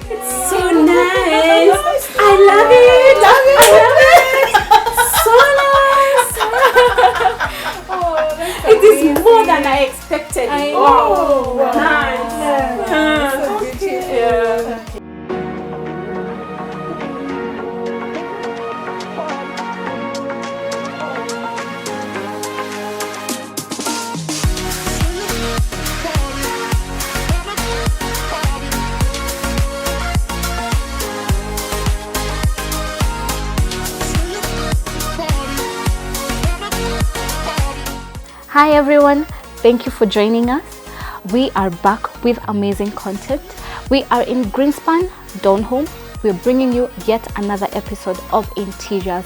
It's so nice. I love it. So nice. It is more than I expected. I know. Oh, Wow. nice. Yeah. Hi everyone, thank you for joining us. We are back with amazing content. We are in Greenspan, Donholm. We're bringing you yet another episode of Interiors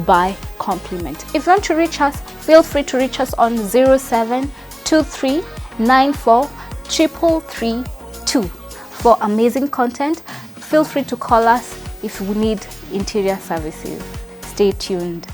by Compliment. If you want to reach us, feel free to reach us on 0723943332 for amazing content. Feel free to call us if you need interior services. Stay tuned.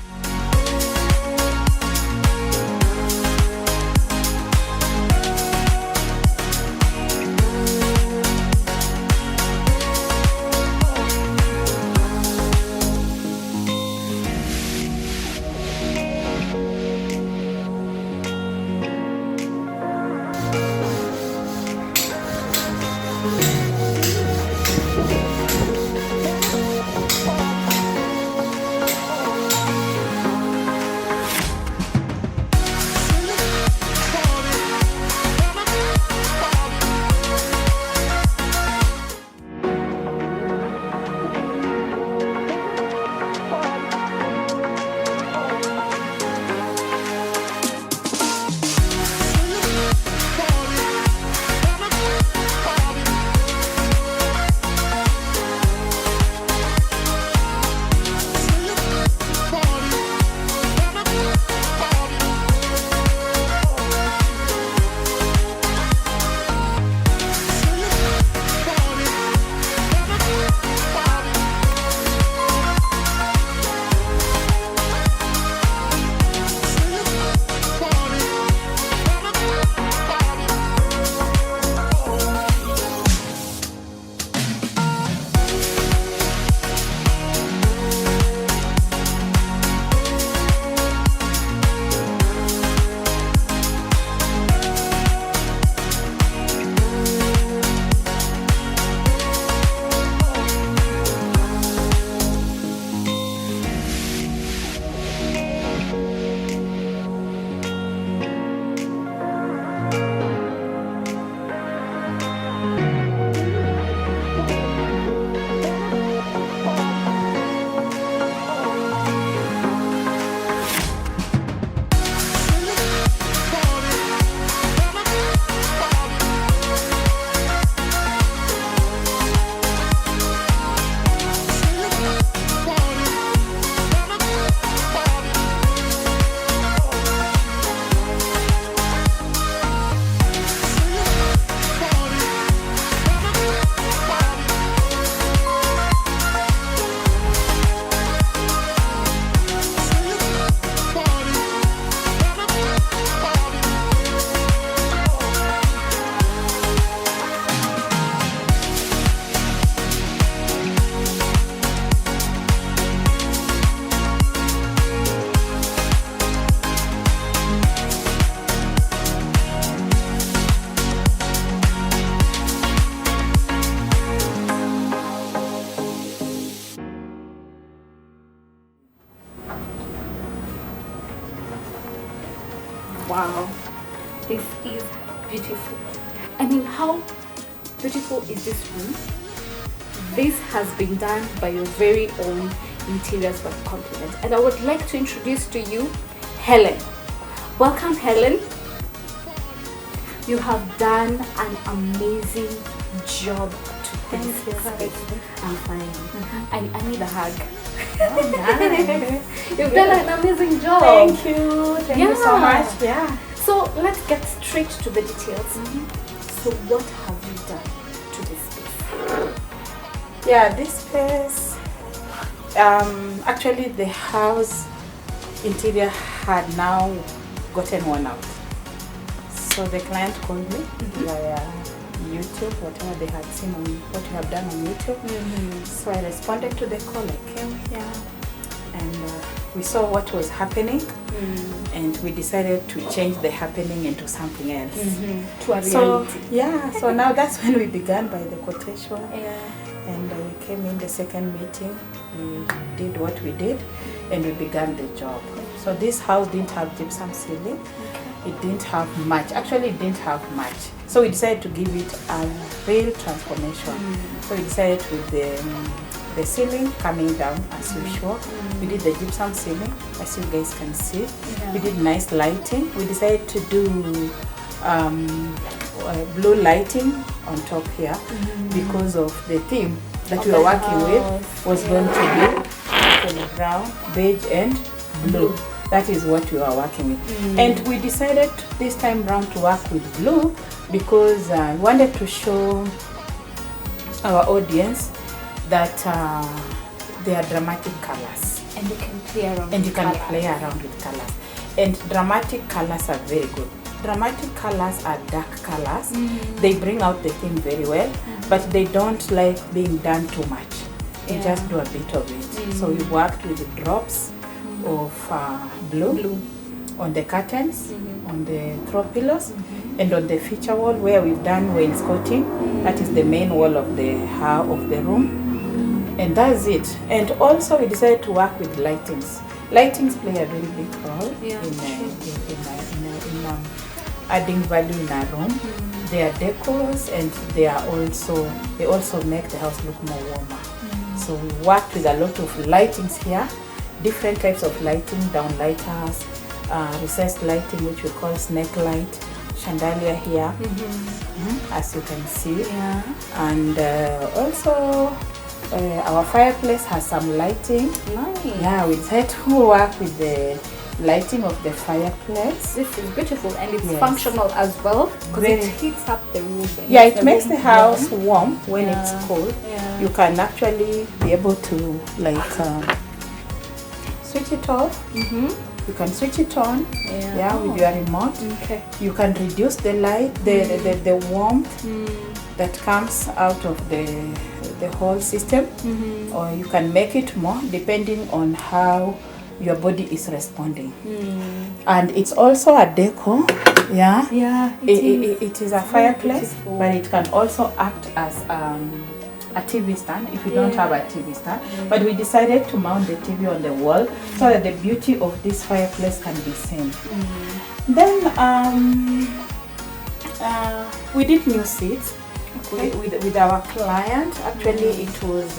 Wow, this is beautiful. I mean, how beautiful is this room? This has been done by your very own Interiors by Compliment, and I would like to introduce to you Helen. Welcome, Helen. You have done an amazing job to this space. I'm fine. I need a hug. Oh, nice. You've done an amazing job. Thank you. Thank you so much. Yeah. So let's get straight to the details. So what have you done to this space? Yeah, this space, actually the house interior had now gotten worn out. So the client called me, YouTube, whatever they had seen on what you have done on YouTube. So I responded to the call. I came here and we saw what was happening, and we decided to change the happening into something else. To a So reality. so now that's when we began by the quotation. Yeah. And we came in the second meeting, we did what we did, and we began the job. So this house didn't have gypsum ceiling. It didn't have much. Actually, it didn't have much. So we decided to give it a real transformation. So we decided with the ceiling coming down as usual. We did the gypsum ceiling, as you guys can see. We did nice lighting. We decided to do blue lighting on top here because of the theme that we were working with was going to be actually brown, beige and blue. That is what we were working with. And we decided this time round to work with blue because we wanted to show our audience that they are dramatic colors. And you can play around And you can play around with colors. And dramatic colors are very good. Dramatic colors are dark colors. They bring out the theme very well, but they don't like being done too much. You just do a bit of it. So we worked with the drops of blue on the curtains, on the throw pillows, and on the feature wall where we've done wainscoting. That is the main wall of the room, and that's it. And also we decided to work with lightings. Lightings play a really big role in adding value in our room. They are decors, and they also make the house look more warmer. So we worked with a lot of lightings here, different types of lighting, downlighters, recessed lighting, which we call snake light, chandelier here, as you can see. And also our fireplace has some lighting. Nice. Yeah, we decided to work with the lighting of the fireplace. This is beautiful, and it's functional as well because it heats up the room. It makes the house warm when it's cold. You can actually be able to switch it off. You can switch it on with your remote. You can reduce the light, the warmth that comes out of the whole system, or you can make it more depending on how your body is responding. And it's also a decor. It is a fireplace, but it can also act as a TV stand if you don't have a TV stand. But we decided to mount the TV on the wall so that the beauty of this fireplace can be seen. Then we did new seats with our client. Actually, it was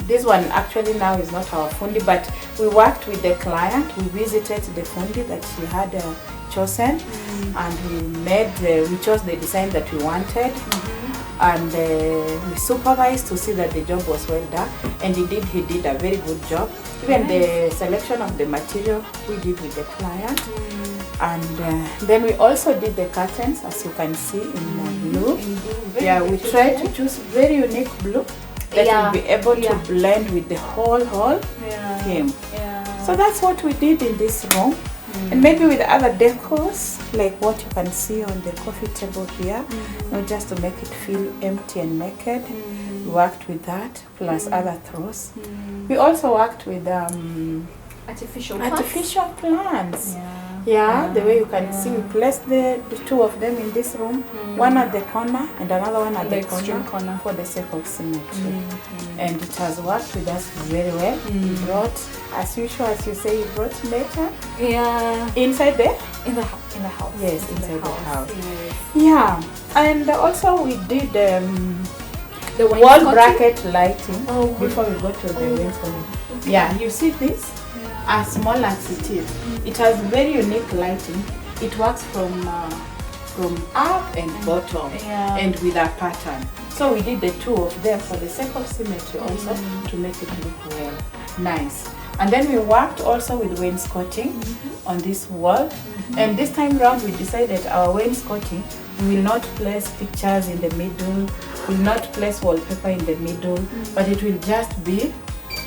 this one actually now is not our fundi, but we worked with the client. We visited the fundi that she had chosen, and we chose the design that we wanted, and we supervised to see that the job was well done, and he did a very good job. Even the selection of the material we did with the client. And then we also did the curtains, as you can see, in blue. We tried to choose very unique blue that will be able to blend with the whole theme. So that's what we did in this room. And maybe with other decors, like what you can see on the coffee table here, not just to make it feel empty and naked. We worked with that, plus other throws. We also worked with artificial plants. The way you can see, we placed the two of them in this room, one at the corner and another one at the corner for the sake of symmetry. And it has worked with us very well. We brought, as usual, as you say, you brought nature. Inside there? In the house. Yes, inside the house. And also we did the wall bracket lighting before we go to the wainscoting. You see this? As small as it is, it has very unique lighting. It works from up and bottom, and with a pattern. So we did the two of them for the sake of symmetry, also to make it look well, nice. And then we worked also with wainscoting on this wall. And this time round, we decided our wainscoting, we will not place pictures in the middle, we will not place wallpaper in the middle, but it will just be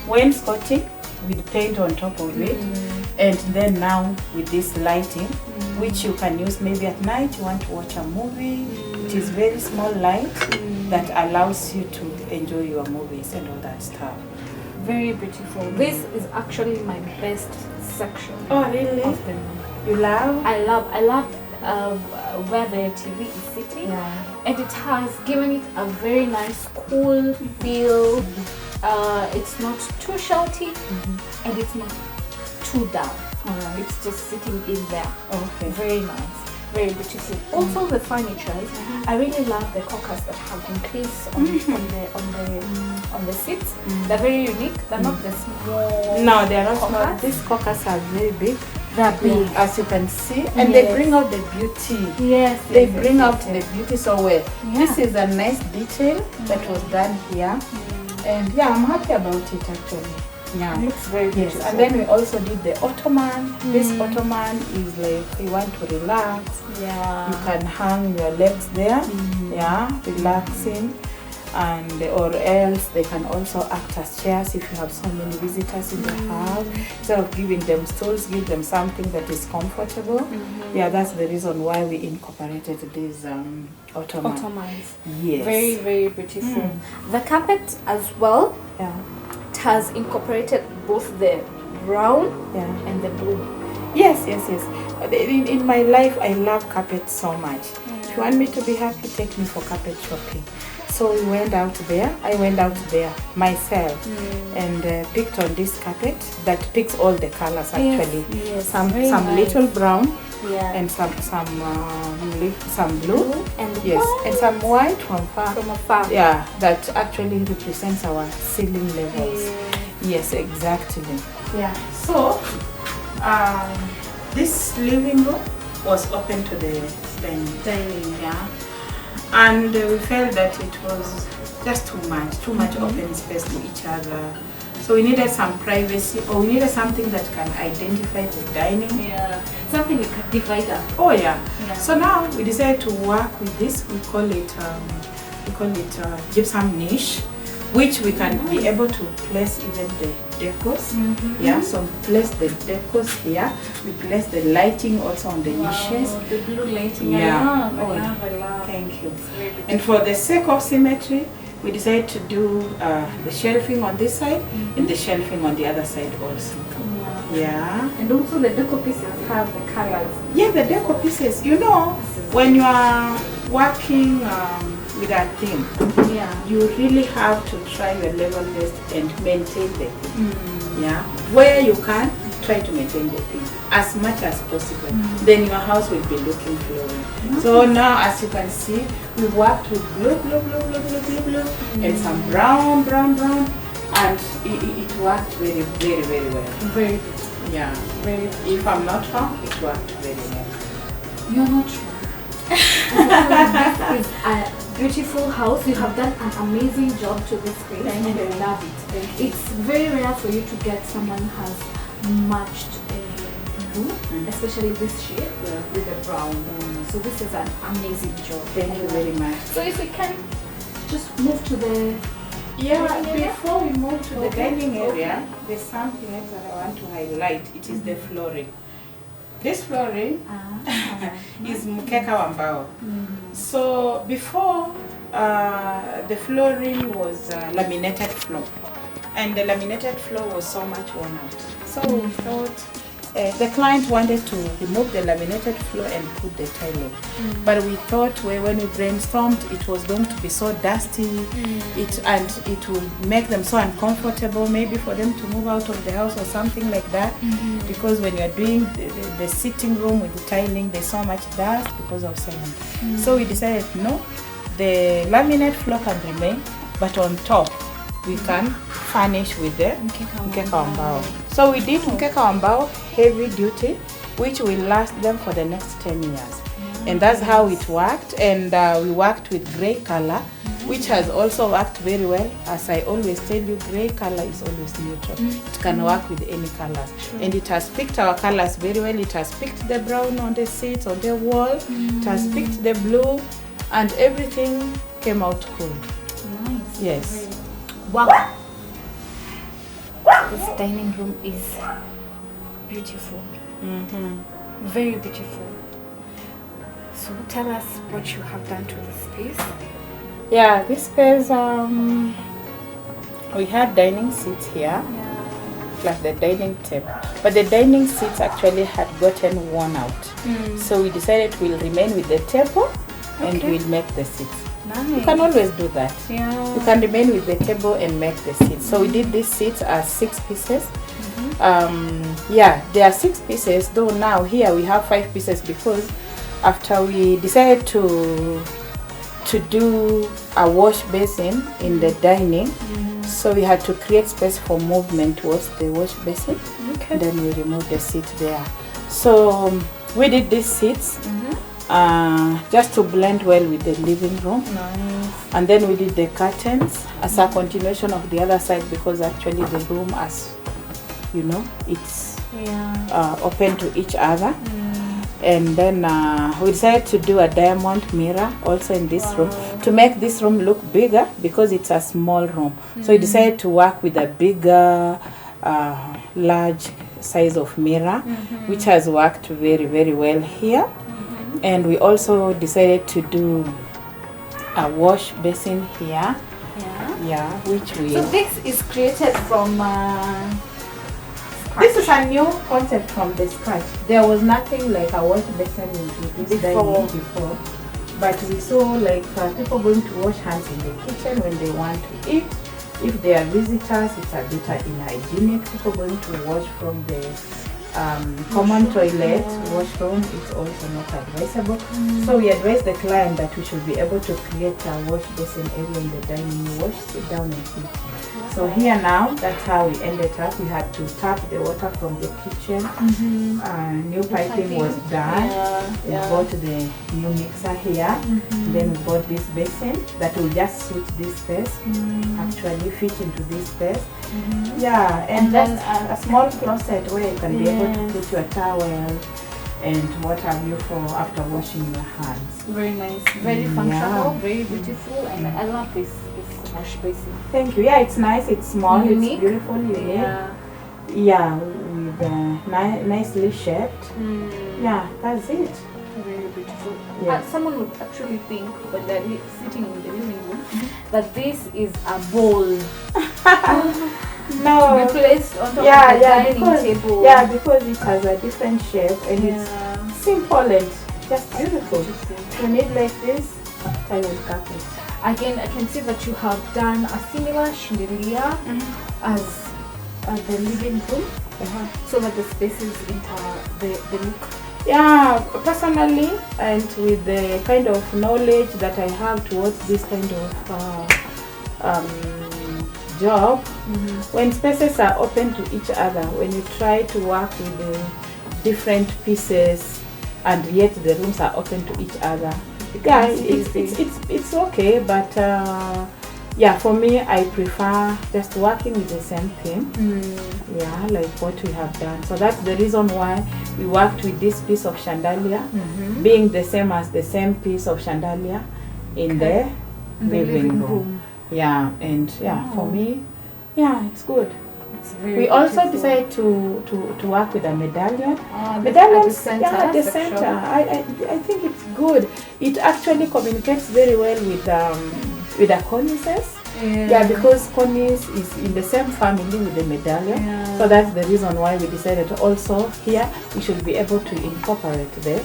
wainscoting with paint on top of it, and then now with this lighting, which you can use maybe at night. You want to watch a movie, it is very small light that allows you to enjoy your movies and all that stuff. Very beautiful. This is actually my best section. Oh, really? Of the room. You love? I love where the TV is sitting, and it has given it a very nice cool feel. It's not too shouty, and it's not too dark. It's just sitting in there. Okay. Very nice, very beautiful. Also the furniture, I really love the corkers that have been placed on the seats. They're very unique. They're not the small. No, they're not corkers. small. These corkers are very big. They're big. As you can see, and they bring out the beauty. Yes, They bring out the beauty so well. Yeah. This is a nice detail that was done here, and yeah, I'm happy about it actually. Yeah, It looks very beautiful. yes. And then we also did the ottoman. This ottoman is like you want to relax. Yeah. You can hang your legs there. Yeah, relaxing. And or else they can also act as chairs if you have so many visitors in the house. Instead of giving them stools, give them something that is comfortable. Yeah, that's the reason why we incorporated these ottomans. Ottomans. Yes. Very, very beautiful. The carpet as well, Yeah. it has incorporated both the brown Yeah. and the blue. Yes, yes, yes. In my life, I love carpet so much. If you want me to be happy, take me for carpet shopping. So we went out there. I went out there myself and picked on this carpet that picks all the colors actually. Yes, Some very nice. little brown Yeah. and some blue. And Yes, white and some white from far. from afar. Yeah, that actually represents our ceiling levels. Yes, exactly. Yeah. So this living room was open to the dining. Yeah. And we felt that it was just too much open space to each other. So we needed some privacy, or we needed something that can identify the dining. Yeah. Something like a divider. Oh yeah. Yeah. So now we decided to work with this. We call it gypsum niche, which we can be able to place even the decors. Yeah, so we place the decors here. We place the lighting also on the niches. Wow, the blue lighting. Yeah. I Oh, love. Thank you. It's very beautiful. And for the sake of symmetry, we decided to do the shelving on this side and the shelving on the other side also. Yeah. And also the decor pieces have the colors. Yeah, the decor pieces. You know, when you are working with a theme, Yeah. you really have to try your level best and maintain the theme. Yeah. Where you can, try to maintain the theme as much as possible. Then your house will be looking flowing. So now, as you can see, we worked with blue, and some brown, and it worked very, very, very well. Very, Yeah. very. If I'm not wrong, it worked very well. You're not sure. This is a beautiful house. You have done an amazing job to this place, Thank and you. I love it. It's very rare for you to get someone who has matched blue, especially this shade with the brown. So this is an amazing job. Thank you very much. So if we can just move to the Yeah, dining area? before we move to the Okay. dining area, there's something else that I want to highlight. It is the flooring. This flooring is mkeka wa mbao. So before, the flooring was laminated floor, and the laminated floor was so much worn out. So we thought the client wanted to remove the laminated floor and put the tile. But we thought when we brainstormed, it was going to be so dusty, it will make them so uncomfortable, maybe for them to move out of the house or something like that. Because when you're doing the sitting room with the tiling, there's so much dust because of cement. So we decided, no, the laminate floor can remain, but on top we can furnish with the mkeka wa mbao. So we did mkeka wa mbao, heavy duty, which will last them for the next 10 years. And that's how it worked. And we worked with gray color, which has also worked very well. As I always tell you, gray color is always neutral. It can work with any color. And it has picked our colors very well. It has picked the brown on the seats, on the wall. It has picked the blue, and everything came out cool. Nice. Yes. Wow. This dining room is beautiful. Very beautiful. So tell us what you have done to the space. Yeah, this space, we had dining seats here, plus the dining table. But the dining seats actually had gotten worn out. So we decided we'll remain with the table and we'll make the seats. Nice. You can always do that. Yeah. You can remain with the table and make the seats. So we did these seats as 6 pieces. Yeah, there are 6 pieces, though now here we have 5 pieces because after we decided to do a wash basin in the dining, so we had to create space for movement towards the wash basin. Okay. Then we removed the seat there. So we did these seats just to blend well with the living room. Nice. And then we did the curtains as a continuation of the other side because actually the room, as you know, it's open to each other. And then we decided to do a diamond mirror also in this room to make this room look bigger because it's a small room. So we decided to work with a bigger, large size of mirror, which has worked very, very well here. And we also decided to do a wash basin here. Yeah, which we... So this is created from... This is a new concept from the scratch. There was nothing like a wash basin in this dining before. But we saw like people going to wash hands in the kitchen when they want to eat. If they are visitors, it's a bit unhygienic. People going to wash from the common toilet washroom, it's also not advisable. So we advise the client that we should be able to create a wash basin area in the dining room. Wash, sit down and eat. So here now, that's how we ended up. We had to tap the water from the kitchen. New piping was done. We bought the new mixer here. Then we bought this basin that will just suit this space. Actually fit into this space. Yeah, and then a small closet where you can be able to put your towel and what have you for after washing your hands. Very nice, very functional, very beautiful, and I love this wash basin. Thank you. Yeah, it's nice, it's small, unique. It's beautiful, unique. Yeah, with nicely shaped. Yeah, that's it. Very beautiful. Yes. Someone would actually think when they're sitting in the living room that this is a bowl No. to be placed on top of the dining table. Yeah, because it has a different shape and it's simple and just beautiful. You need like this tile carpet. Again, I can see that you have done a similar chandelier as the living room, so that the spaces the look. Yeah, personally, and with the kind of knowledge that I have towards this kind of job, when spaces are open to each other, when you try to work with the different pieces and yet the rooms are open to each other, yeah, it's okay, but yeah, for me, I prefer just working with the same theme. Yeah, like what we have done. So that's the reason why we worked with this piece of chandelier, being the same as the same piece of chandelier in the living room. Yeah, and for me, yeah, it's good. It's very we also beautiful. decided to work with a medallion. Medallion center. Yeah, the center. I think it's good. It actually communicates very well with the cornices. Yeah, because cornice is in the same family with the medallion. So that's the reason why we decided also here we should be able to incorporate the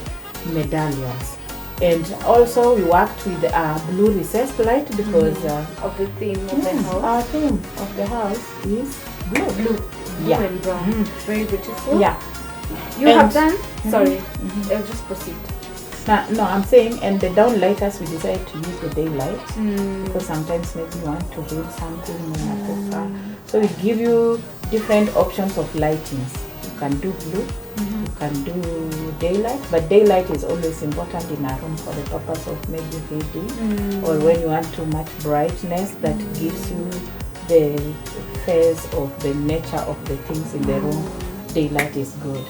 medallions. And also we worked with a blue recessed light because of the theme of the house. Our theme of the house is blue And brown. Very beautiful. Yeah. You have done? Sorry, I'll just proceed. No, I'm saying, and the downlighters we decided to use the daylight because sometimes maybe you want to read something, so we give you different options of lightings. You can do blue, you can do daylight, but daylight is always important in a room for the purpose of maybe reading or when you want too much brightness that gives you the face of the nature of the things in the room. Daylight is good.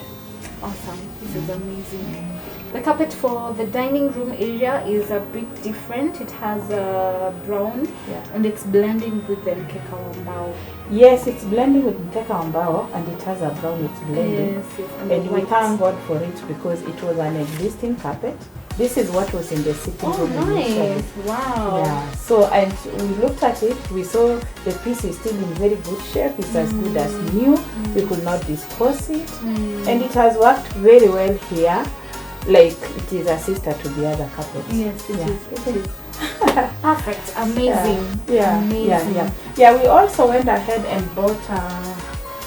Awesome. This is amazing. The carpet for the dining room area is a bit different. It has a brown and it's blending with the mkeka. Yes, it's blending with mkeka and it has a brown, it's blending. Yes, and we thank God for it because it was an existing carpet This is what was in the sitting Oh, room initially. nice. Wow. Yeah, so and we looked at it, we saw the piece is still in very good shape, it's as good as new, we could not dispose it, and it has worked very well here, like it is a sister to the other carpets. Yes, it Yeah. is. It is. Perfect. Amazing. Yeah, Amazing. yeah. We also went ahead and bought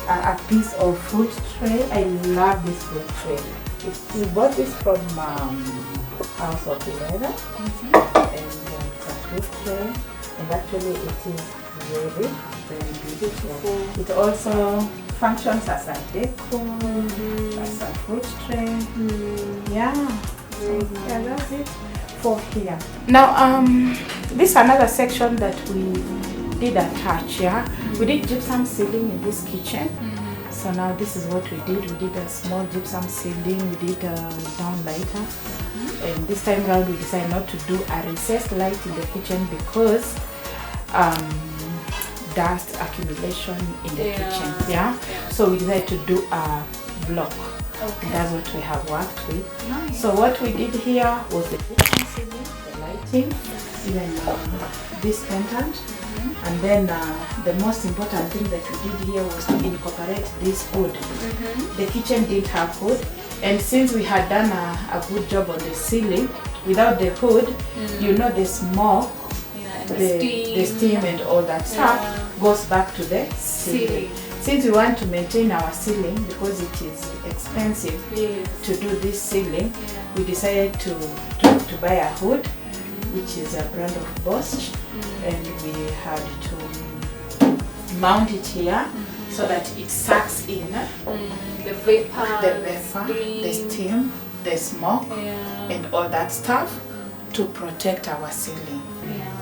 a piece of fruit tray. I love this fruit tray. We bought this from House of Leather, and it's a fruit tray, and actually it is very, very beautiful. It also functions as a decor, as a fruit tray. Yeah, so, yeah, that's it for here. Now, this is another section that we did attach. Yeah, we did gypsum ceiling in this kitchen. So now this is what we did. We did a small gypsum ceiling. We did a downlighter. And this time around we decided not to do a recessed light in the kitchen because dust accumulation in the kitchen. Yeah. So we decided to do a block. Okay. That's what we have worked with. Nice. So what we did here was the gypsum ceiling, the lighting, even this pendant. And then the most important thing that we did here was to incorporate this hood. The kitchen didn't have hood, and since we had done a good job on the ceiling, without the hood, you know the smoke, And the steam and all that stuff goes back to the ceiling. Since we want to maintain our ceiling, because it is expensive to do this ceiling, we decided to buy a hood, which is a brand of Bosch, and we had to mount it here so that it sucks in the vapor, the steam, the smoke, and all that stuff to protect our ceiling.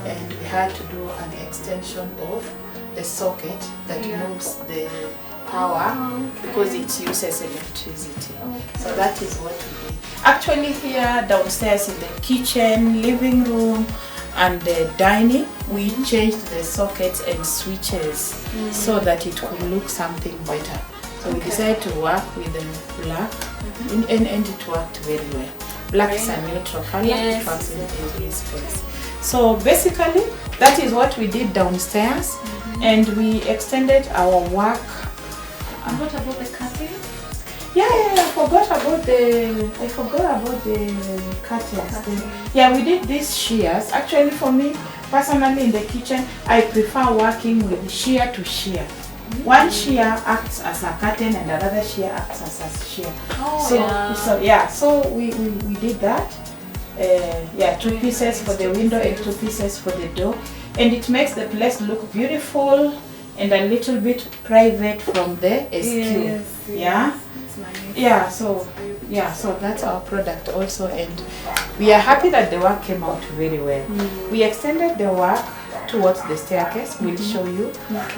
And we had to do an extension of the socket that moves the power because it uses electricity. So that is what we did. Actually here downstairs in the kitchen, living room and the dining, we changed the sockets and switches so that it could look something better. So we decided to work with the black and it worked very well. Black is a neutral color, it works in every space. So basically that is what we did downstairs, and we extended our work. And what about the curtain? Yeah, I forgot about the curtains. Yeah, we did these shears. Actually, for me personally in the kitchen, I prefer working with shear to shear. One shear acts as a curtain and another shear acts as a shear. So we did that. Two pieces for the window and 2 pieces for the door, and it makes the place look beautiful and a little bit private from the SQ. So that's our product also, and we are happy that the work came out very well. We extended the work towards the staircase. We'll show you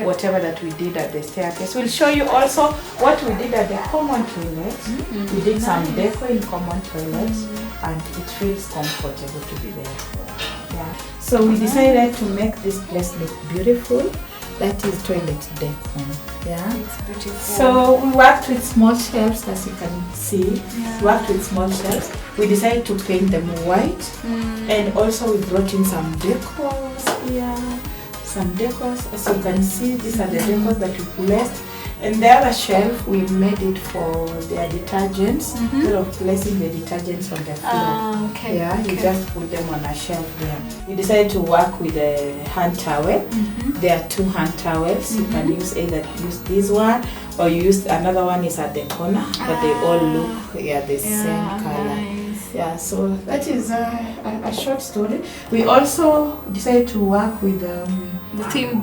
whatever that we did at the staircase. We'll show you also what we did at the common toilets. We did some decor in common toilets, and it feels comfortable to be there. So we decided to make this place look beautiful. That is toilet decor. It's beautiful. So we worked with small shelves, as you can see. Worked with small shelves. We decided to paint them white, and also we brought in some decors here. Some decors, as you can see, these are the decors that we placed. And the other shelf, we made it for their detergents, instead of placing the detergents on the floor. You just put them on a shelf there. We decided to work with a hand towel. There are 2 hand towels. You can use this one, or you use another one is at the corner, but they all look the same color. So that is a short story. We also decided to work with the theme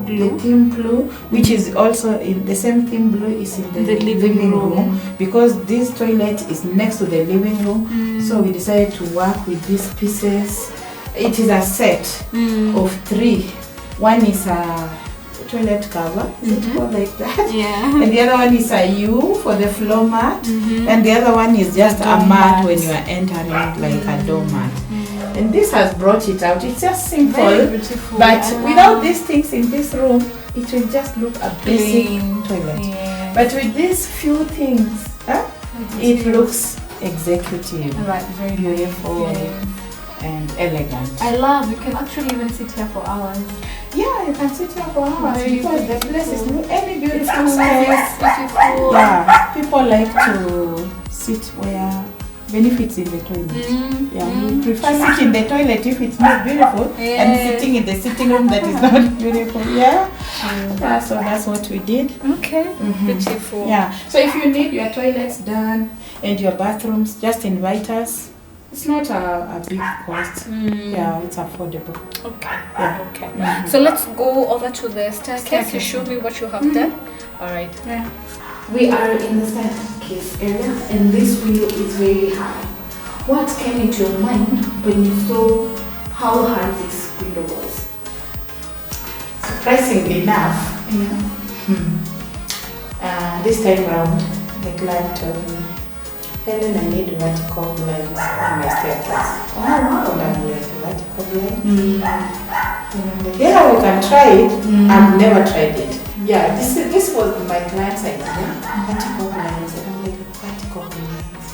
blue, which is also in the same theme blue is in the living room, because this toilet is next to the living room. So we decided to work with these pieces. It is a set of 3. One is a toilet cover, is it called like that? And the other one is a U for the floor mat, and the other one is just a mat when you are entering, like a doormat. And this has brought it out. It's just simple, but without these things in this room, it will just look a basic toilet. But with these few things, it looks executive. Right, very beautiful nice. and elegant. I love, you can actually even sit here for hours. Yeah, you can sit here for hours Very because the place is any beautiful It's space. beautiful. Yeah, people like to sit where benefits in the toilet. Yeah, we prefer sitting in the toilet if it's not beautiful and sitting in the sitting room that is not beautiful. Yeah. Yeah, so that's what we did. Okay, beautiful. Yeah, so if you need your toilets done and your bathrooms, just invite us. It's not a big cost. Yeah, it's affordable. Okay. Yeah. Okay. So let's go over to the staircase. You show me what you have done. All right. Yeah. We are in the staircase area, and this window is very high. What came into your mind when you saw how high this window was? Surprisingly enough, this time round, the client told me, Helen, I need vertical blinds on my staircase. Oh, wow. And I'm like, vertical blind? Yeah, we can try it. I've never tried it. Yeah, this was my client's idea, vertical blinds. And I'm like, vertical blinds?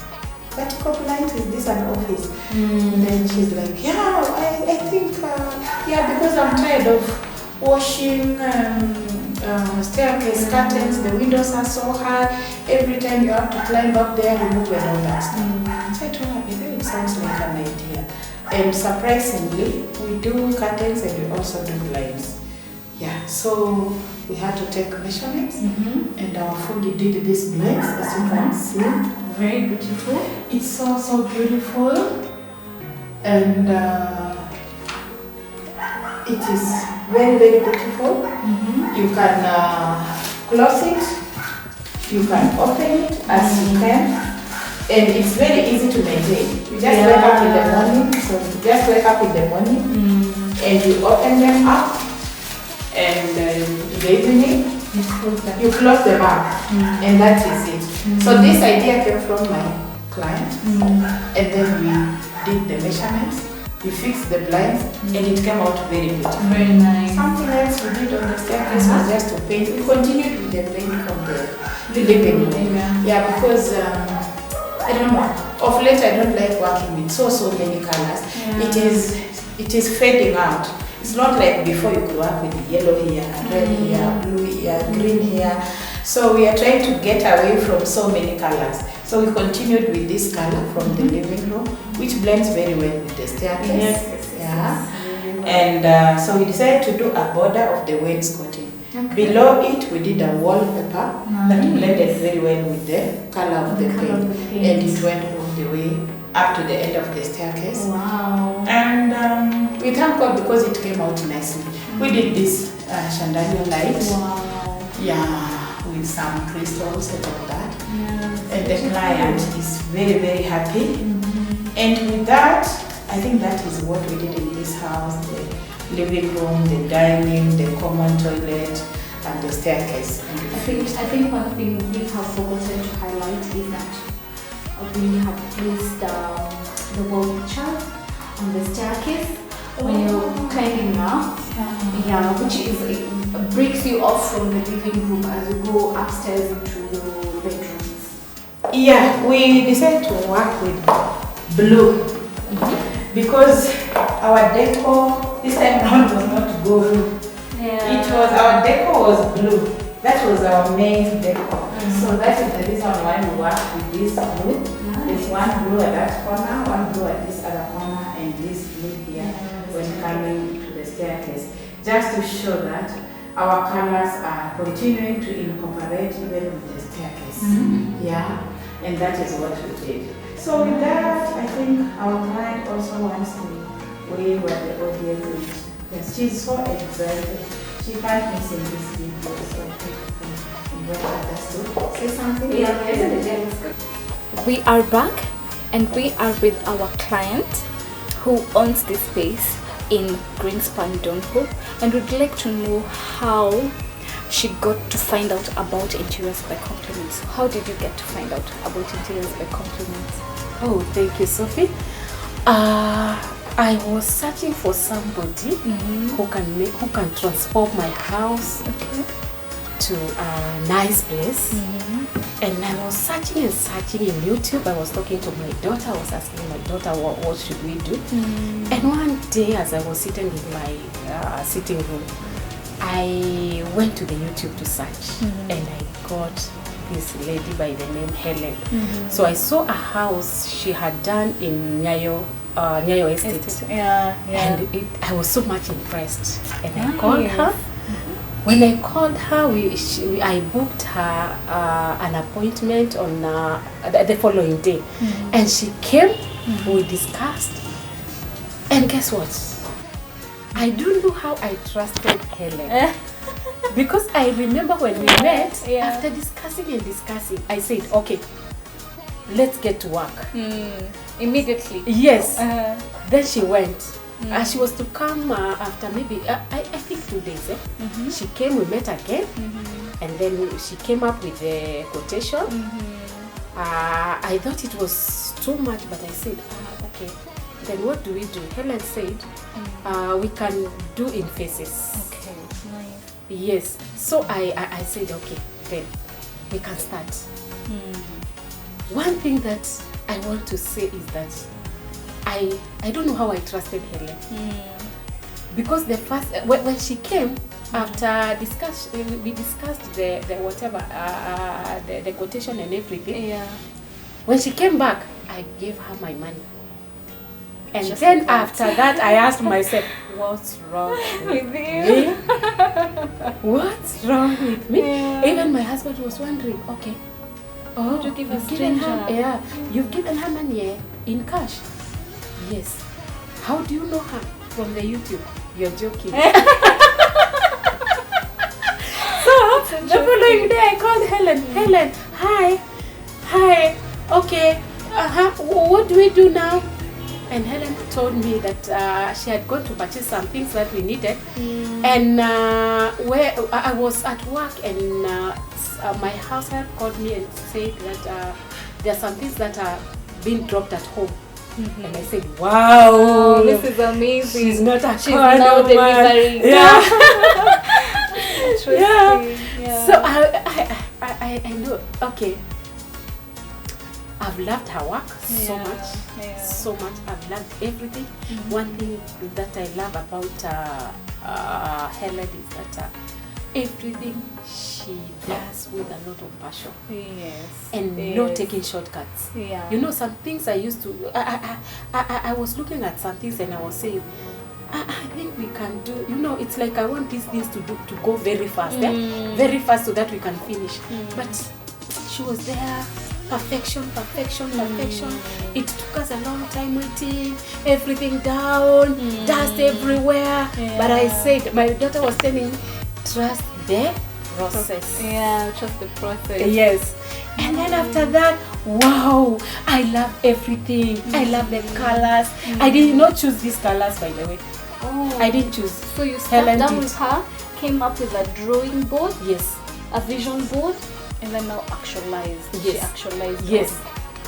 Vertical blinds, is this an office? And then she's like, yeah, I think, because I'm tired of washing staircase curtains, the windows are so high, every time you have to climb up there, remove the donuts. So I told her, it sounds like an idea. And surprisingly, we do curtains and we also do blinds. Yeah, so we had to take measurements and our foodie did this blinds, as you can see. Very beautiful. It's so beautiful. And it is very beautiful. You can close it, you can open it as you can, and it's very easy to maintain. You just wake up in the morning, and you open them up, and in the evening you close them up, and that is it. So this idea came from my client, and then we did the measurements. We fixed the blinds and it came out very beautiful. Very nice. Something else we did on the staircase was just to paint. We continued with the paint from the living room. Yeah, because I don't know. Of late I don't like working with so many colors. It is fading out. It's not like before you could work with yellow here, red here, blue here, green here. So we are trying to get away from so many colors. So we continued with this color from the living room, which blends very well with the staircase. And so we decided to do a border of the wainscoting. Below it, we did a wallpaper that blended very well with the color of the paint. And it went all the way up to the end of the staircase. Wow. And we thank God because it came out nicely. We did this chandelier light. Wow. Yeah, with some crystals and all that. And the client is very happy. And with that, I think that is what we did in this house: the living room, the dining, the common toilet, and the staircase. I think one thing we have forgotten to highlight is that we have placed the wall picture on the staircase when you're climbing up. Which is breaks you off from the living room as you go upstairs into your bedrooms. Yeah, we decided to work with blue because our decor this time around was not gold. Our decor was blue. That was our main decor. So that is the reason why we worked with this blue. There's one blue at that corner, one blue at this other corner, and this blue here when coming to the staircase. Just to show that our colors are continuing to incorporate even with the staircase. And that is what we did. So with that, I think our client also wants to weigh what the audience is. Yes, she's so excited. She can't miss in this video, so I think we can invite others to say something. We are back and we are with our client who owns this space in Greenspan, Donhope, and would like to know how she got to find out about interiors by compliments. How did you get to find out about interiors by compliments? Oh, thank you, Sophie. I was searching for somebody who can transform my house. to a nice place. And I was searching and searching in YouTube. I was talking to my daughter. I was asking my daughter, what should we do? And one day, as I was sitting in my sitting room, I went to the YouTube to search, and I got this lady by the name Helen. So I saw a house she had done in Nyayo Estate. And I was so much impressed. And I called her. When I called her, I booked her an appointment on the following day. And she came, we discussed. And guess what? I don't know how I trusted Helen. Because I remember when we met, after discussing, I said, okay, let's get to work. Immediately? Yes. Then she went. She was to come after maybe, I think 2 days. She came, we met again. And then she came up with the quotation. I thought it was too much, but I said, okay. Then what do we do? Helen said, we can do in phases. Okay, nice. Yes. So I said, okay, then we can start. One thing that I want to say is that I don't know how I trusted Helen. Because the first, when she came, after we discussed the whatever, the quotation and everything. When she came back, I gave her my money. And just then like after that, I asked myself, what's wrong with me? What's wrong with me? Even my husband was wondering, okay, you give you've given her, you've given her money in cash. Yes. How do you know her? From the YouTube. You're joking. So the following day I called Helen. Helen, hi, okay, what do we do now? And Helen told me that she had gone to purchase some things that we needed, and where I was at work, and my househelp called me and said that there are some things that are being dropped at home. And I said, wow, this is amazing. She's not a She's now delivering. So I know, okay, I've loved her work so much. I've loved everything. One thing that I love about Helen is that everything she does with a lot of passion. And not taking shortcuts. You know, some things I used to, I was looking at some things and I was saying, I think we can do, you know, it's like I want these things to go very fast, very fast so that we can finish. But she was there, perfection. It took us a long time waiting, everything down, dust everywhere. But I said, my daughter was telling me, trust the process. Trust the process. Yes. And then after that, wow, I love everything. I love the colors. I did not choose these colors, by the way. I didn't choose. So you sat down with her, came up with a drawing board, a vision board, and then now actualized. She actualized.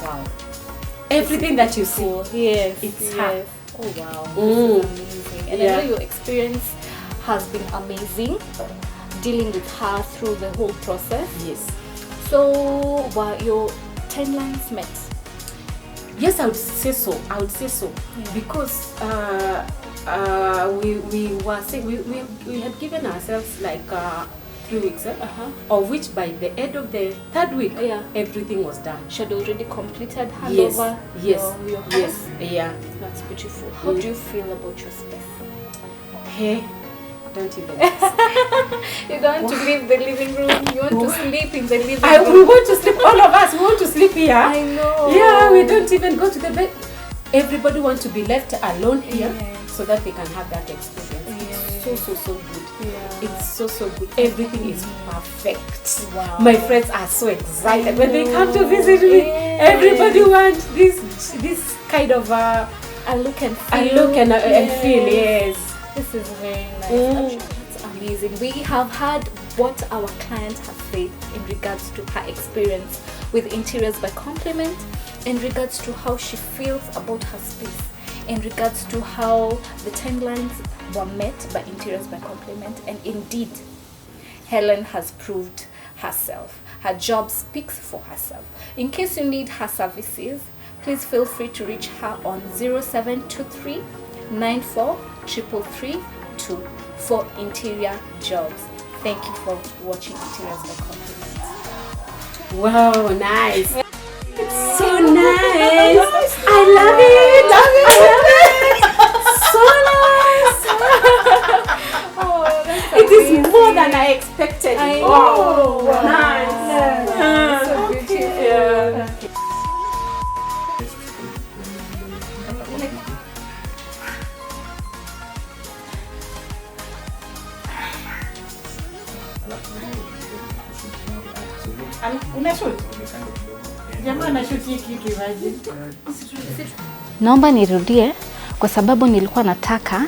Wow. Everything that you see, it's her. Oh wow, this is amazing. And I know your experience has been amazing, dealing with her through the whole process. So were your timelines met? Yes, I would say so. Because we were saying we had given ourselves like 3 weeks, of which by the end of the 3rd week, everything was done. She had already completed handover. Your house. That's beautiful. How do you feel about your space? Hey, don't even. You don't want to leave the living room. You want to sleep in the living room. We want to sleep. All of us. We want to sleep here. I know. Yeah, we don't even go to the bed. Everybody wants to be left alone here, so that they can have that experience. It's so good. It's so good. Everything is perfect. Wow. My friends are so excited when they come to visit me. Everybody wants this kind of a look and feel. Yes. This is very nice. It's amazing. We have had what our clients have said in regards to her experience with Interiors by Compliment, in regards to how she feels about her space, in regards to how the timelines were met by Interiors by Compliment, and indeed Helen has proved herself. Her job speaks for herself. In case you need her services, please feel free to reach her on 0723 94 333 for interior jobs. Thank you for watching Interiors.com. Wow, nice. It's so nice. I love it. So nice. Oh, that's It is more than I expected. I know. Wow. Wow. Nice. Yeah. So beautiful. Yeah. Unashoot? Jamaa anashoot hii kitu imagine. Naomba nirudie kwa sababu nilikuwa nataka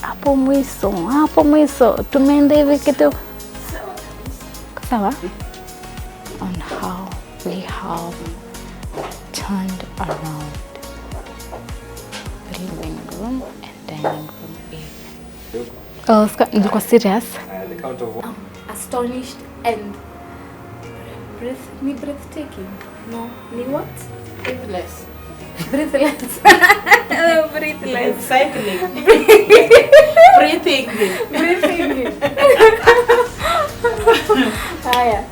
hapo mwisho tumeenda hivi kitu sawa, on how we have turned around living room and dining room area. Nilikuwa serious. The count of one. Astonished and breathtaking. No, ni what? Breathless. Breathless. Breathless. Cycling. Breathing. Breathing. Haya.